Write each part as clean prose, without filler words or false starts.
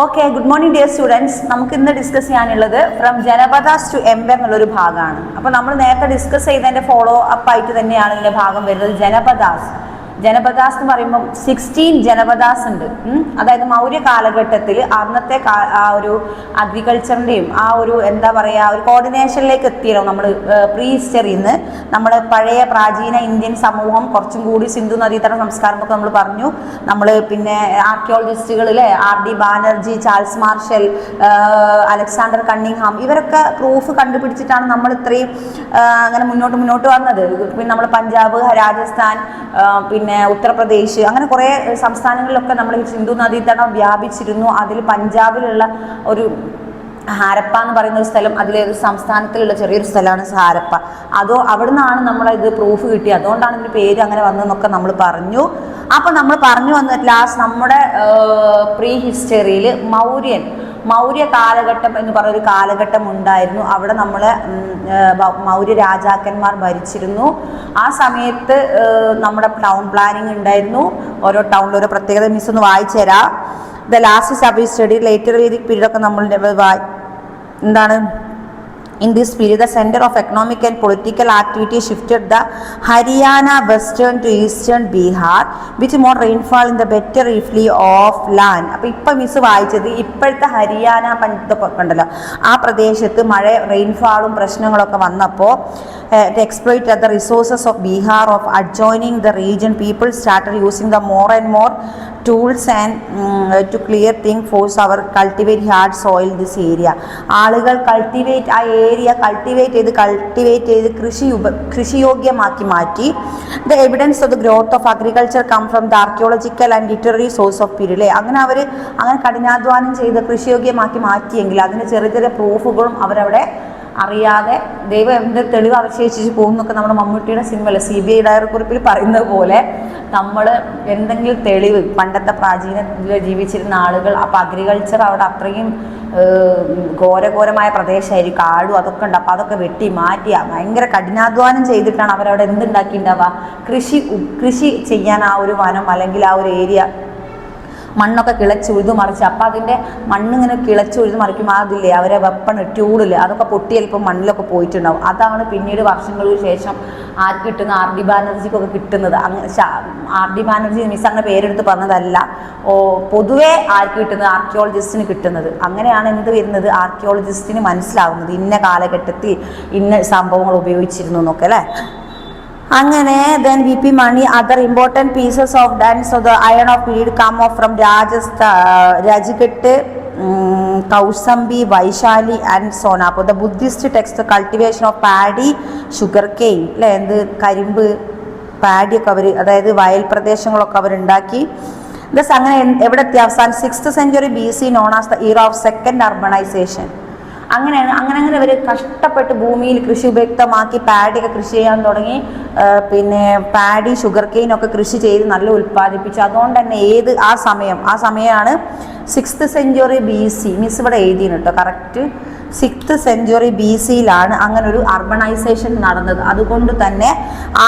Okay, good morning dear students. നമുക്ക് ഇന്ന് discuss ചെയ്യാനുള്ളത് ഫ്രം ജനപദാസ് ടു എംപയർ എന്നുള്ളൊരു ഭാഗമാണ്. അപ്പോൾ നമ്മൾ നേരത്തെ ഡിസ്കസ് ചെയ്തതിൻ്റെ ഫോളോ അപ്പ് ആയിട്ട് തന്നെയാണ് ഇതിൻ്റെ ഭാഗം വരുന്നത്. ജനപദാസ് എന്ന് പറയുമ്പം 16 ജനപദാസ് ഉണ്ട്. അതായത് മൗര്യ കാലഘട്ടത്തിൽ അന്നത്തെ ആ ഒരു അഗ്രികൾച്ചറിൻ്റെയും ആ ഒരു എന്താ പറയുക ഒരു കോർഡിനേഷനിലേക്ക് എത്തിയല്ലോ നമ്മൾ. പ്രീ ഹിസ്റ്ററിയിൽ നിന്ന് നമ്മൾ പഴയ പ്രാചീന ഇന്ത്യൻ സമൂഹം കുറച്ചും കൂടി സിന്ധു നദീതട സംസ്കാരമൊക്കെ നമ്മൾ പറഞ്ഞു. നമ്മൾ പിന്നെ ആർക്കിയോളജിസ്റ്റുകളിലെ RD Banerjee, Charles Marshall, Alexander Cunningham ഇവരൊക്കെ പ്രൂഫ് കണ്ടുപിടിച്ചിട്ടാണ് നമ്മൾ ഇത്രയും അങ്ങനെ മുന്നോട്ട് വന്നത്. പിന്നെ നമ്മൾ പഞ്ചാബ്, രാജസ്ഥാൻ, പിന്നെ ഉത്തർപ്രദേശ് അങ്ങനെ കുറേ സംസ്ഥാനങ്ങളിലൊക്കെ നമ്മൾ ഈ സിന്ധു നദീതടം വ്യാപിച്ചിരുന്നു. അതിൽ പഞ്ചാബിലുള്ള ഒരു ഹാരപ്പ എന്ന് പറയുന്ന ഒരു സ്ഥലം, അതിലൊരു സംസ്ഥാനത്തിലുള്ള ചെറിയൊരു സ്ഥലമാണ് ഹാരപ്പ. അവിടെ നിന്നാണ് നമ്മളത് പ്രൂഫ് കിട്ടിയത്. അതുകൊണ്ടാണ് ഇതിൻ്റെ പേര് അങ്ങനെ വന്നതെന്നൊക്കെ നമ്മൾ പറഞ്ഞു. അപ്പോൾ നമ്മൾ പറഞ്ഞു വന്ന ലാസ്റ്റ് നമ്മുടെ പ്രീ ഹിസ്റ്ററിയിൽ മൗര്യ കാലഘട്ടം എന്ന് പറയുന്നൊരു കാലഘട്ടം ഉണ്ടായിരുന്നു. അവിടെ നമ്മൾ മൗര്യ രാജാക്കന്മാർ ഭരിച്ചിരുന്നു. ആ സമയത്ത് നമ്മുടെ ടൗൺ പ്ലാനിങ് ഉണ്ടായിരുന്നു. ഓരോ ടൗണിൽ ഓരോ പ്രത്യേകത. മിസ് ഒന്ന് വായിച്ചു തരാം. The last sub study later Vedic period ഒക്കെ നമ്മൾ എന്താണ് In this period, the center of economic and political activity shifted the Haryana western to eastern Bihar, with more rainfall in the better inflow of land. അപ്പോൾ ഇപ്പം miss വായിച്ചത് ഇപ്പോഴത്തെ ഹരിയാന കണ്ടല്ലോ, ആ പ്രദേശത്ത് മഴ റെയിൻഫാളും പ്രശ്നങ്ങളൊക്കെ വന്നപ്പോൾ to exploit the resources of Bihar of adjoining the region, people started using the more and more tools and to clear things force our cultivate hard soil this area. ആളുകൾ കൾട്ടിവേറ്റ് ആ ഏരിയ കൾട്ടിവേറ്റ് ചെയ്ത് കൃഷിയോഗ്യമാക്കി മാറ്റി. The evidence of the growth of agriculture come from the archaeological and literary source of period. അങ്ങനെ അവർ അങ്ങനെ കഠിനാധ്വാനം ചെയ്ത് കൃഷിയോഗ്യമാക്കി മാറ്റിയെങ്കിൽ അതിന് ചെറിയ ചെറിയ പ്രൂഫുകളും അവരവിടെ അറിയാതെ ദൈവം എന്ത് തെളിവ് അവശേഷിച്ച് പോകുന്നൊക്കെ നമ്മുടെ മമ്മൂട്ടിയുടെ സിനിമയിൽ CBI ഡയറിക്കുറിപ്പിൽ പറയുന്നത് പോലെ നമ്മൾ എന്തെങ്കിലും തെളിവ് പണ്ടത്തെ പ്രാചീന ജീവിച്ചിരുന്ന ആളുകൾ അപ്പോൾ അഗ്രികൾച്ചർ അവിടെ അത്രയും ഘോരമായ പ്രദേശമായിരിക്കും, കാടും അതൊക്കെ ഉണ്ട്. അപ്പോൾ അതൊക്കെ വെട്ടി മാറ്റിയ ഭയങ്കര കഠിനാധ്വാനം ചെയ്തിട്ടാണ് അവരവിടെ എന്തുണ്ടാക്കിയിട്ടുണ്ടാവുക, കൃഷി ചെയ്യാൻ ആ ഒരു വനം അല്ലെങ്കിൽ ആ ഒരു ഏരിയ മണ്ണൊക്കെ കിളച്ചുഴുതു മറിച്ച്. അപ്പോൾ അതിൻ്റെ മണ്ണിങ്ങനെ കിളച്ചുഴുതു മറിക്കുമ്പോൾ അതില്ലേ അവരെ ടൂളില്ലേ അതൊക്കെ പൊട്ടി ചിലപ്പോൾ മണ്ണിലൊക്കെ പോയിട്ടുണ്ടാവും. അതാണ് പിന്നീട് വർഷങ്ങൾക്ക് ശേഷം ആർക്ക് കിട്ടുന്ന RD ബാനർജിക്കൊക്കെ കിട്ടുന്നത്. അങ്ങനെ RD ബാനർജി മിസ് അങ്ങനെ പേരെടുത്ത് പറഞ്ഞതല്ല, പൊതുവെ ആർക്ക് കിട്ടുന്നത് ആർക്കിയോളജിസ്റ്റിന് കിട്ടുന്നത്. അങ്ങനെയാണ് എന്ത് വരുന്നത് ആർക്കിയോളജിസ്റ്റിന് മനസ്സിലാവുന്നത് ഇന്ന കാലഘട്ടത്തിൽ ഇന്ന സംഭവങ്ങൾ ഉപയോഗിച്ചിരുന്നു എന്നൊക്കെ അല്ലേ. അങ്ങനെ then VP Mani other important pieces of dance of the iron of period come off from Rajghat, Kausambi, Vaishali and Sonapur. The Buddhist text the cultivation of paddy, sugarcane അല്ലേ, എന്ത് കരിമ്പ് പാഡി ഒക്കെ അവർ അതായത് വയൽ പ്രദേശങ്ങളൊക്കെ അവരുണ്ടാക്കി. ദസ് അങ്ങനെ എവിടെ എത്തി അവസാനം 6th century BC known as the era of second urbanization. അങ്ങനെ അവർ കഷ്ടപ്പെട്ട് ഭൂമിയിൽ കൃഷി ഉപയുക്തമാക്കി പാഡിയൊക്കെ കൃഷി ചെയ്യാൻ തുടങ്ങി. പിന്നെ പാഡി, ഷുഗർ കെയിനൊക്കെ കൃഷി ചെയ്ത് നല്ല ഉൽപ്പാദിപ്പിച്ചു. അതുകൊണ്ട് തന്നെ ആ സമയമാണ് 6th century BC. മിസ് ഇവിടെ എഴുതിയാണ് കേട്ടോ, കറക്റ്റ് 6th century BC-യിലാണ് അങ്ങനെ ഒരു അർബണൈസേഷൻ നടന്നത്. അതുകൊണ്ട് തന്നെ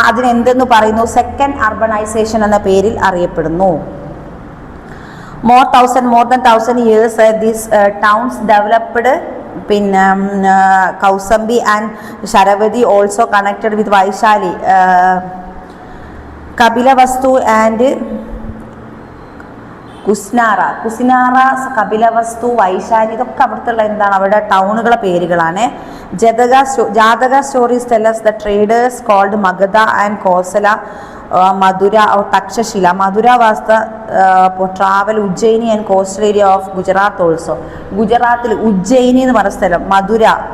അതിനെന്തെന്ന് പറയുന്നു, സെക്കൻഡ് അർബണൈസേഷൻ എന്ന പേരിൽ അറിയപ്പെടുന്നു. more than 1000 years these towns developed. പിന്നെ Kausambi and Shravasti also connected with Vaishali, Kapilavastu and Kusinara, Kapilavastu, Vaishali ഇതൊക്കെ അവിടുത്തെ എന്താണ് അവരുടെ ടൗണുകളെ പേരുകളാണ്. Jataka stories tell us the traders called Magadha and Kosala, Mathura or Takshashila. Mathura was the travel Ujjayini and coastal area of Gujarat also. ഗുജറാത്തിൽ ഉജ്ജയിനി എന്ന് പറഞ്ഞ സ്ഥലം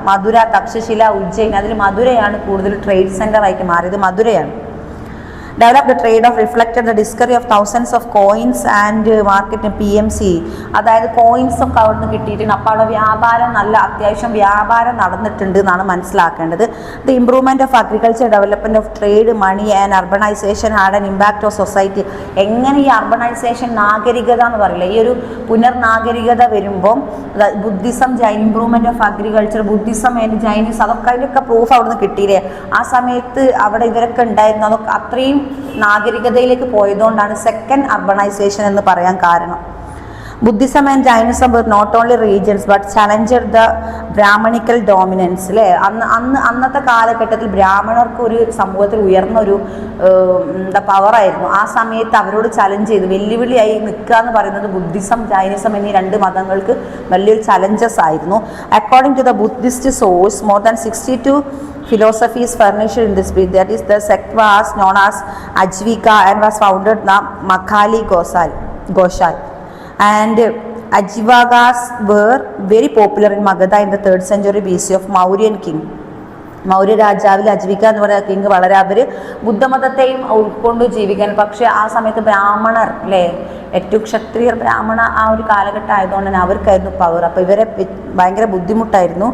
മധുര, തക്ഷശില, ഉജ്ജയിനി, അതിൽ മധുരയാണ് കൂടുതൽ ട്രേഡ് സെന്റർ ആയിട്ട് മാറിയത്. മധുരയാണ്. Developed the trade of reflected the discovery of thousands of coins and market PMC. അതായത് coins ഒക്കെ അവിടുന്ന് കിട്ടിയിട്ടുണ്ട്. അപ്പോൾ അവിടെ അത്യാവശ്യം വ്യാപാരം നടന്നിട്ടുണ്ട് എന്നാണ് മനസ്സിലാക്കേണ്ടത്. The improvement of agriculture, development of trade, money and urbanization had an impact on society. എങ്ങനെ ഈ അർബണൈസേഷൻ നാഗരികത എന്ന് പറയില്ല, ഈ ഒരു പുനർനാഗരികത വരുമ്പം Buddhism, improvement of agriculture, Buddhism and Jainism അതിലൊക്കെ പ്രൂഫ് അവിടുന്ന് കിട്ടിയില്ലേ. ആ സമയത്ത് അവിടെ ഇവരൊക്കെ ഉണ്ടായിരുന്നു. അതൊക്കെ അത്രയും നാഗരികതയിലേക്ക് പോയതുകൊണ്ടാണ് സെക്കൻഡ് അർബണൈസേഷൻ എന്ന് പറയാൻ കാരണം. Buddhism and Jainism were not only regions but challenged the Brahmanical dominance അല്ലേ. അന്നത്തെ കാലഘട്ടത്തിൽ ബ്രാഹ്മണർക്ക് ഒരു സമൂഹത്തിൽ ഉയർന്നൊരു എന്താ പവറായിരുന്നു. ആ സമയത്ത് അവരോട് ചലഞ്ച് ചെയ്ത് വെല്ലുവിളിയായി നിൽക്കുക എന്ന് പറയുന്നത് ബുദ്ധിസം ജൈനിസം എന്നീ രണ്ട് മതങ്ങൾക്ക് വലിയൊരു ചലഞ്ചസ് ആയിരുന്നു. According to the Buddhist source more than 62 philosophies furnished in this period. That is, the sect was known as Ajivika and was founded by Makhali Ghoshal. And Ajivakas were very popular in Magadha in the 3rd century BC of Mauryan king. Maurya രാജാവിൽ അജ്വിക എന്ന് പറയുന്ന king വളരെ അവർ ബുദ്ധമതത്തെയും ഉൾക്കൊണ്ട് ജീവിക്കാൻ. പക്ഷേ ആ സമയത്ത് ബ്രാഹ്മണർ അല്ലേ, ഏറ്റവും ക്ഷത്രിയർ ബ്രാഹ്മണ ആ ഒരു കാലഘട്ടം ആയതുകൊണ്ട് തന്നെ അവർക്കായിരുന്നു പവർ. അപ്പോൾ ഇവരെ ഭയങ്കര ബുദ്ധിമുട്ടായിരുന്നു.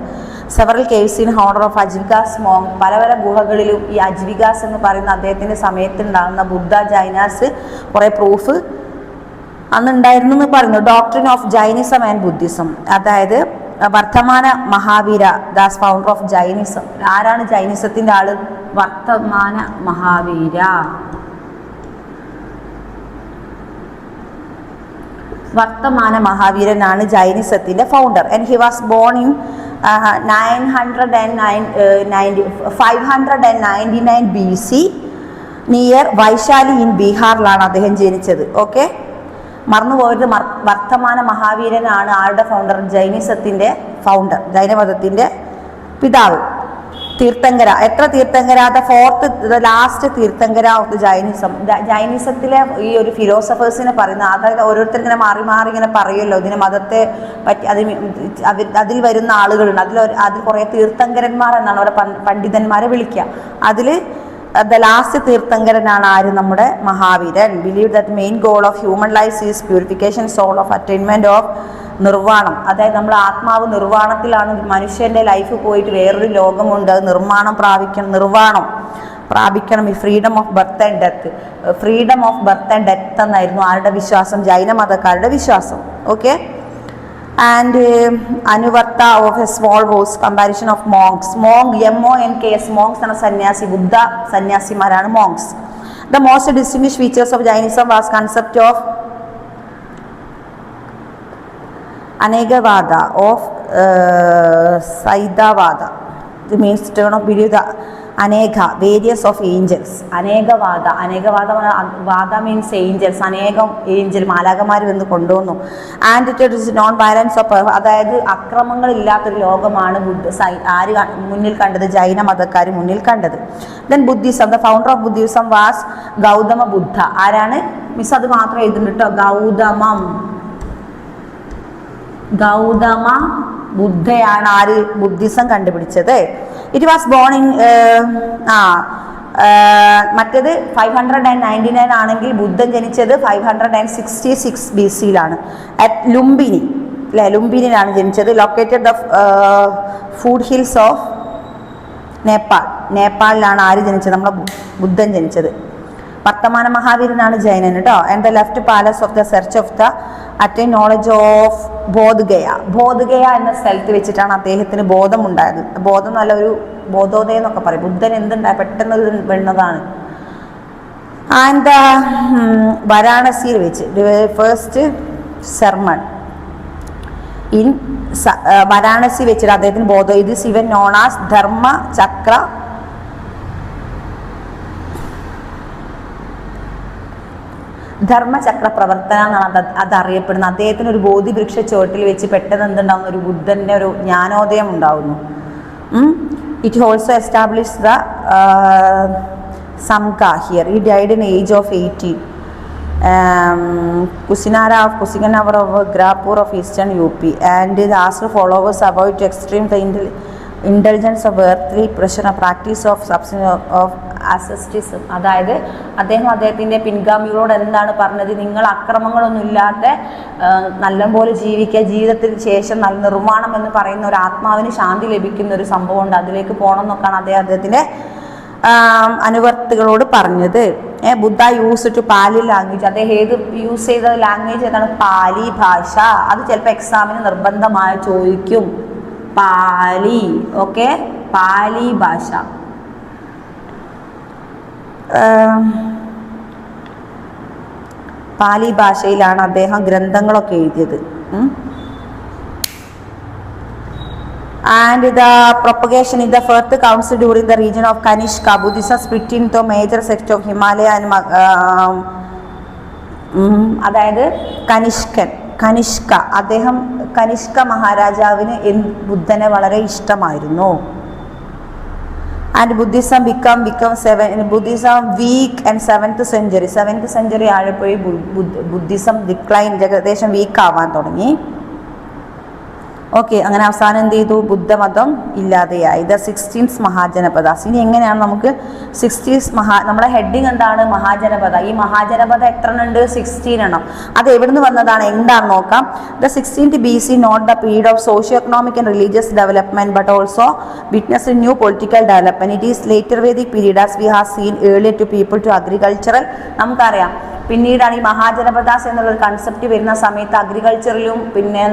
Several caves in honour of Ajivikas monk, പല പല ഗുഹകളിലും ഈ അജ്വികാസ് എന്ന് പറയുന്ന അദ്ദേഹത്തിൻ്റെ സമയത്തുണ്ടാകുന്ന ബുദ്ധ ജൈനാസ് കുറേ പ്രൂഫ് അന്നുണ്ടായിരുന്നു എന്ന് പറയുന്നു. Doctrine of Jainism and Buddhism, അതായത് വർത്തമാന മഹാവീര ദാസ് ഫൗണ്ടർ ഓഫ് ജൈനിസം. ആരാണ് ജൈനിസത്തിൻ്റെ ആള്? വർത്തമാന മഹാവീര. വർത്തമാന മഹാവീരനാണ് ജൈനിസത്തിൻ്റെ founder. And he was born in 599 BC near Vaishali in ബീഹാറിലാണ് അദ്ദേഹം ജനിച്ചത്. ഓക്കെ, മറന്നുപോയത് വർത്തമാന മഹാവീരനാണ് ആരുടെ ഫൗണ്ടർ? ജൈനിസത്തിൻ്റെ ഫൗണ്ടർ, ജൈനമതത്തിൻ്റെ പിതാവ്. തീർത്ഥങ്കര, എത്ര Tirthankara? The last Tirthankara of the Jainism. ജൈനിസത്തിലെ ഈ ഒരു ഫിലോസഫേഴ്സിനെ പറയുന്ന, അതായത് ഓരോരുത്തർ ഇങ്ങനെ മാറി മാറി ഇങ്ങനെ പറയുമല്ലോ ഇതിന് മതത്തെ പറ്റി, അതിൽ വരുന്ന ആളുകളുണ്ട്. അതിൽ കുറേ തീർത്ഥങ്കരന്മാർ എന്നാണ് അവരെ പണ്ഡിതന്മാരെ വിളിക്കുക. അതിൽ ദ ലാസ്റ്റ് തീർത്ഥങ്കരനാണ് ആര്? നമ്മുടെ മഹാവീരൻ. Believe that main goal of human life is purification soul of attainment of നിർവ്വാണം. അതായത് നമ്മുടെ ആത്മാവ് നിർവ്വാണത്തിലാണ്. മനുഷ്യന്റെ ലൈഫ് പോയിട്ട് വേറൊരു ലോകമുണ്ട്, അത് നിർവ്വാണം പ്രാപിക്കണം. ഈ freedom of birth and death, freedom of birth and death എന്നായിരുന്നു ആരുടെ വിശ്വാസം? ജൈനമതക്കാരുടെ വിശ്വാസം. Okay. And അനുവർത്ത of A small was comparison of monks. MONKS, monks എന്ന സന്യാസി, ബുദ്ധ സന്യാസിമാരാണ് monks. The most distinguished features of Jainism was concept of അനേകവാദ of സൈദാവാദ. It means turn of belief the അനേക, various of Angeles. വാദ means Angeles, അനേകം Angel മാലാഖമാർ വന്ന് കൊണ്ടുവന്നു. And it is known violence of, അതായത് അക്രമങ്ങളില്ലാത്തൊരു ലോകമാണ് ആര് മുന്നിൽ കണ്ടത്? ജൈന മതക്കാർ മുന്നിൽ കണ്ടത്. Then Buddhism, the founder of Buddhism was Gautama Buddha. ആരാണ് മിസ്? അത് മാത്രം എഴുതുന്നുണ്ട് കേട്ടോ. ഗൗതമ ബുദ്ധയാണ് ആര് ബുദ്ധിസം കണ്ടുപിടിച്ചത്. ഇറ്റ് വാസ് ബോൺ ഇൻ മറ്റേത് 599 ആണെങ്കിൽ ബുദ്ധൻ ജനിച്ചത് 566 BC അറ്റ് ലുംബിനി അല്ലെ, ലുംബിനിലാണ് ജനിച്ചത്. Located the foot hills of നേപ്പാളിലാണ് ആര് ജനിച്ചത്? നമ്മുടെ ബുദ്ധൻ ജനിച്ചത്. വർത്തമാന മഹാവീരനാണ് ജൈനൻ കേട്ടോ. And the left palace of the search of the attain knowledge of Bodhgaya എന്ന സ്ഥലത്ത് വെച്ചിട്ടാണ് അദ്ദേഹത്തിന് ബോധമുണ്ടായത്. ബോധം നല്ലൊരു ബോധോദയം എന്നൊക്കെ പറയും. ബുദ്ധൻ എന്തുണ്ടായ പെട്ടെന്ന് വീണതാണ്. ആൻഡ് വാരാണസിയിൽ വെച്ച് ഫസ്റ്റ് സെർമൺ ഇൻ വാരാണസി വെച്ചിട്ട് അദ്ദേഹത്തിന് ബോധം. ഇത് ശിവൻ നോണാസ് ധർമ്മചക്ര പ്രവർത്തന എന്നാണ് അതറിയപ്പെടുന്നത്. അദ്ദേഹത്തിന് ഒരു ബോധിവൃക്ഷ ചോട്ടിൽ വെച്ച് പെട്ടെന്ന് എന്തുണ്ടാവുന്നു? ഒരു ബുദ്ധന്റെ ഒരു ജ്ഞാനോദയം ഉണ്ടാവുന്നു. ഇറ്റ് ഓൾസോ എസ്റ്റാബ്ലിഷ് ദ സംഘ here. He died in age of 80. Kusinagara of Grapur of Eastern UP, and asked followers avoid to extreme the indulgence of earthly pressure, a practice of substance of asceticism. അതായത് അദ്ദേഹത്തിൻ്റെ പിൻഗാമികളോട് എന്താണ് പറഞ്ഞത്? നിങ്ങൾ അക്രമങ്ങളൊന്നും ഇല്ലാത്ത നല്ലപോലെ ജീവിക്കുക, ജീവിതത്തിന് ശേഷം നല്ല നിർമ്മാണം എന്ന് പറയുന്ന ഒരു ആത്മാവിന് ശാന്തി ലഭിക്കുന്ന ഒരു സംഭവം ഉണ്ട്, അതിലേക്ക് പോകണം എന്നൊക്കെയാണ് അദ്ദേഹത്തിൻ്റെ അനുവർത്തികളോട് പറഞ്ഞത്. ബുദ്ധ യൂസ് ടു പാലി ലാംഗ്വേജ്. അദ്ദേഹം ഏത് യൂസ് ചെയ്ത ലാംഗ്വേജ് ഏതാണ്? പാലി ഭാഷ. അത് ചിലപ്പോൾ എക്സാമിന് നിർബന്ധമായി ചോദിക്കും. പാലി. ഓക്കെ, പാലി ഭാഷ. പാലി ഭാഷയിലാണ് അദ്ദേഹം ഗ്രന്ഥങ്ങളൊക്കെ എഴുതിയത്. And the propagation in the first council during the region of Kanishka, Buddhism split into major sects of Himalaya and അതായത് കനിഷ്ക അദ്ദേഹം കനിഷ്ക മഹാരാജാവിന് ബുദ്ധനെ വളരെ ഇഷ്ടമായിരുന്നു. And Buddhism Buddhism weak and 7th century ആയപ്പോഴേ ബുദ്ധിസം ഡിക്ലൈൻ, ഏകദേശം വീക്ക് ആവാൻ തുടങ്ങി. ഓക്കെ, അങ്ങനെ അവസാനം എന്ത് ചെയ്തു? ബുദ്ധമതം ഇല്ലാതെയായി. The 16th Mahajanapadas. ഇനി എങ്ങനെയാണ് നമുക്ക് 60s നമ്മുടെ ഹെഡിങ് എന്താണ്? മഹാജനപദ. ഈ മഹാജനപദ എത്ര ഉണ്ട്? 16 എണ്ണം. അത് എവിടുന്ന് വന്നതാണ്, എന്താണെന്ന് നോക്കാം. The 16th BC not the period of socio economic and religious development but also witness new political development. It is later Vedic period as we have seen earlier to people to agricultural. നമുക്കറിയാം പിന്നീടാണ് ഈ മഹാജനപദാസ് എന്നുള്ളൊരു concept വരുന്ന സമയത്ത് അഗ്രികൾച്ചറിലും പിന്നെ